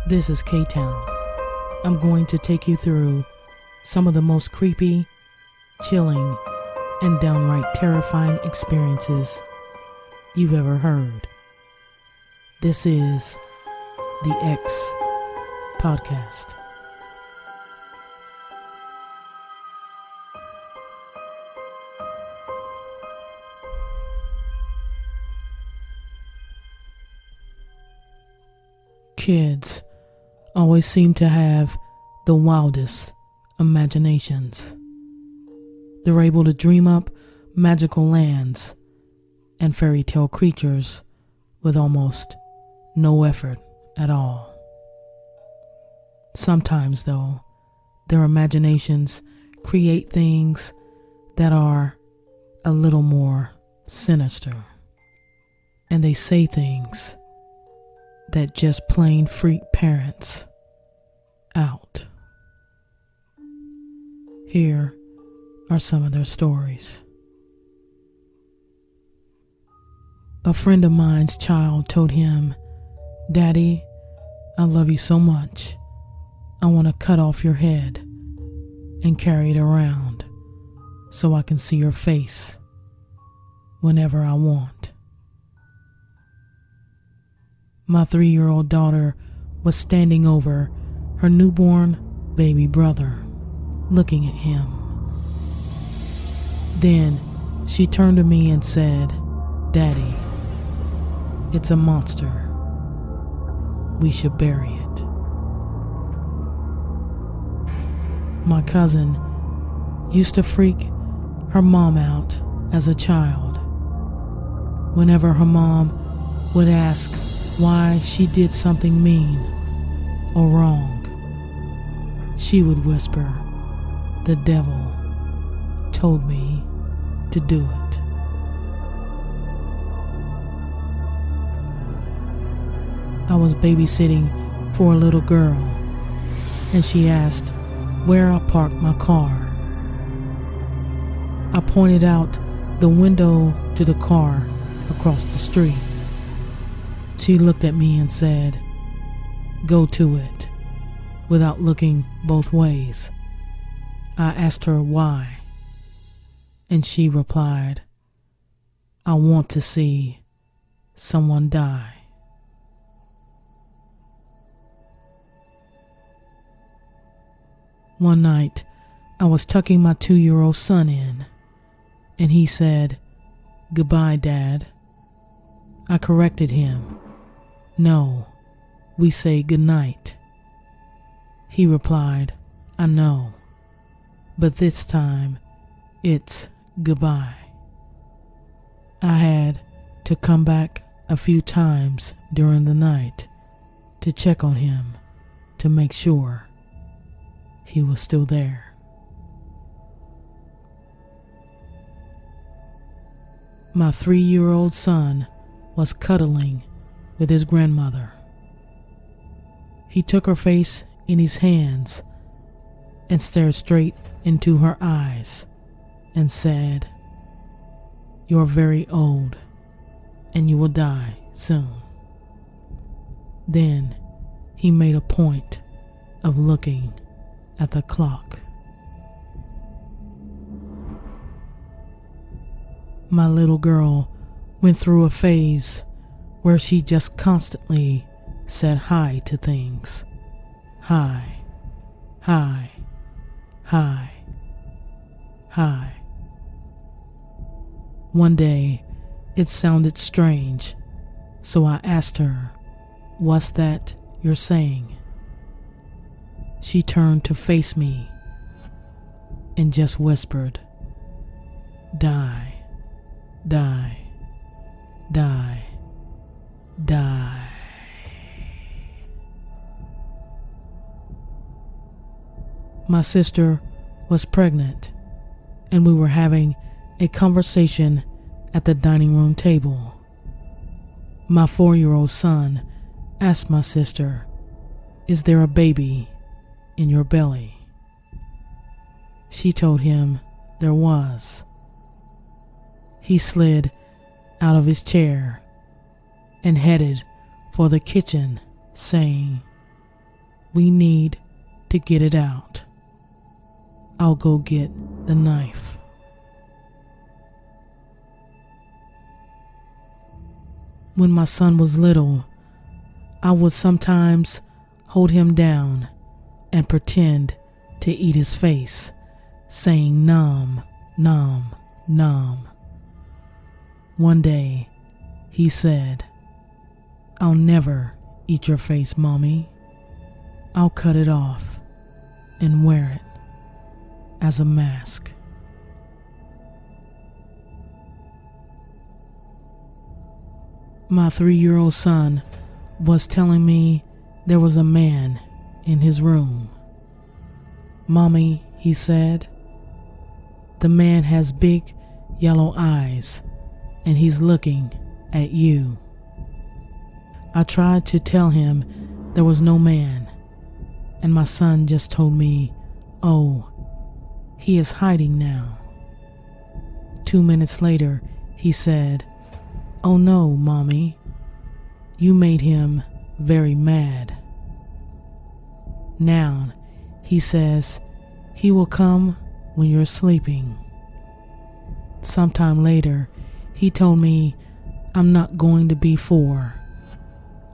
This is K-Town. I'm going to take you through some of the most creepy, chilling, and downright terrifying experiences you've ever heard. This is the X Podcast. Kids always seem to have the wildest imaginations. They're able to dream up magical lands and fairy tale creatures with almost no effort at all. Sometimes, though, their imaginations create things that are a little more sinister, and they say things that just plain freak parents out. Here are some of their stories. A friend of mine's child told him, "Daddy, I love you so much. I want to cut off your head and carry it around so I can see your face whenever I want." My 3-year-old daughter was standing over her newborn baby brother, looking at him. Then she turned to me and said, "Daddy, it's a monster. We should bury it." My cousin used to freak her mom out as a child. Whenever her mom would ask why she did something mean or wrong, she would whisper, "The devil told me to do it." I was babysitting for a little girl, and she asked where I parked my car. I pointed out the window to the car across the street. She looked at me and said, "Go to it," without looking both ways. I asked her why, and she replied, "I want to see someone die." One night, I was tucking my 2-year-old son in, and he said, "Goodbye, Dad." I corrected him. "No, we say goodnight." He replied, "I know, but this time it's goodbye." I had to come back a few times during the night to check on him to make sure he was still there. My 3-year-old son was cuddling with his grandmother. He took her face in his hands and stared straight into her eyes and said, "You're very old and you will die soon." Then he made a point of looking at the clock. My little girl went through a phase where she just constantly said hi to things. Hi, hi, hi, hi. One day, it sounded strange, so I asked her, "What's that you're saying?" She turned to face me and just whispered, "Die, die, die, die." My sister was pregnant, and we were having a conversation at the dining room table. My 4-year-old son asked my sister, "Is there a baby in your belly?" She told him there was. He slid out of his chair and headed for the kitchen, saying, We need to get it out. I'll go get the knife. When my son was little, I would sometimes hold him down and pretend to eat his face, saying nom, nom, nom. One day, he said, "I'll never eat your face, Mommy. I'll cut it off and wear it as a mask." My 3-year-old son was telling me there was a man in his room. "Mommy," he said, "the man has big yellow eyes and he's looking at you." I tried to tell him there was no man, and my son just told me, "Oh, he is hiding now." 2 minutes later, he said, "Oh no, Mommy, you made him very mad." Now, he says he will come when you're sleeping. Sometime later, he told me, "I'm not going to be 4.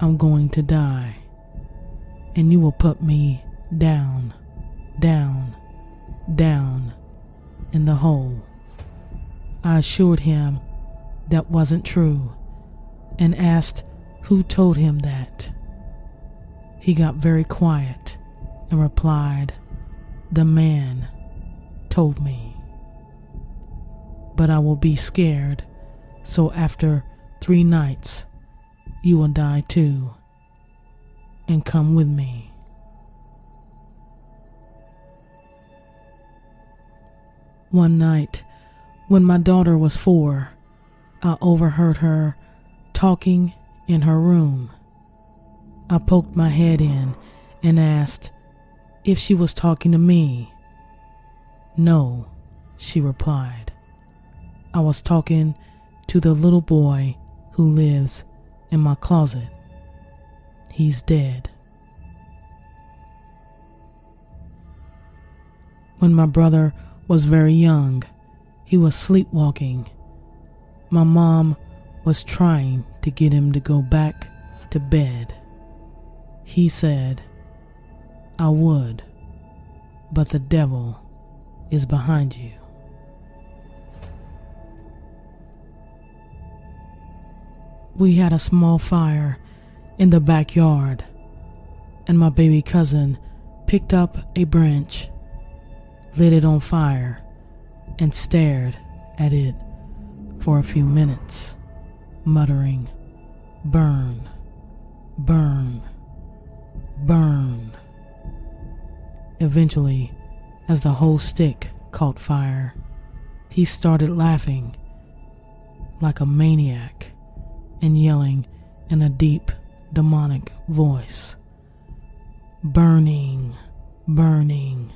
I'm going to die. And you will put me down, down, down in the hole." I assured him that wasn't true and asked who told him that. He got very quiet and replied, "The man told me. But I will be scared, so after 3 nights, you will die too, and come with me." One night, when my daughter was 4, I overheard her talking in her room. I poked my head in and asked if she was talking to me. "No," she replied. "I was talking to the little boy who lives in my closet. He's dead." When my brother was very young, he was sleepwalking. My mom was trying to get him to go back to bed. He said, "I would, but the devil is behind you." We had a small fire in the backyard, and my baby cousin picked up a branch, lit it on fire, and stared at it for a few minutes, muttering, "Burn, burn, burn." Eventually, as the whole stick caught fire, he started laughing like a maniac and yelling in a deep, demonic voice, "Burning, burning,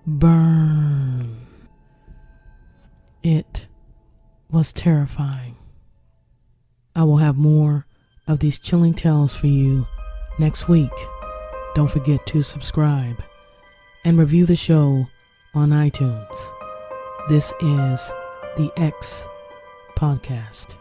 burn." It was terrifying. I will have more of these chilling tales for you next week. Don't forget to subscribe and review the show on iTunes. This is the X Podcast.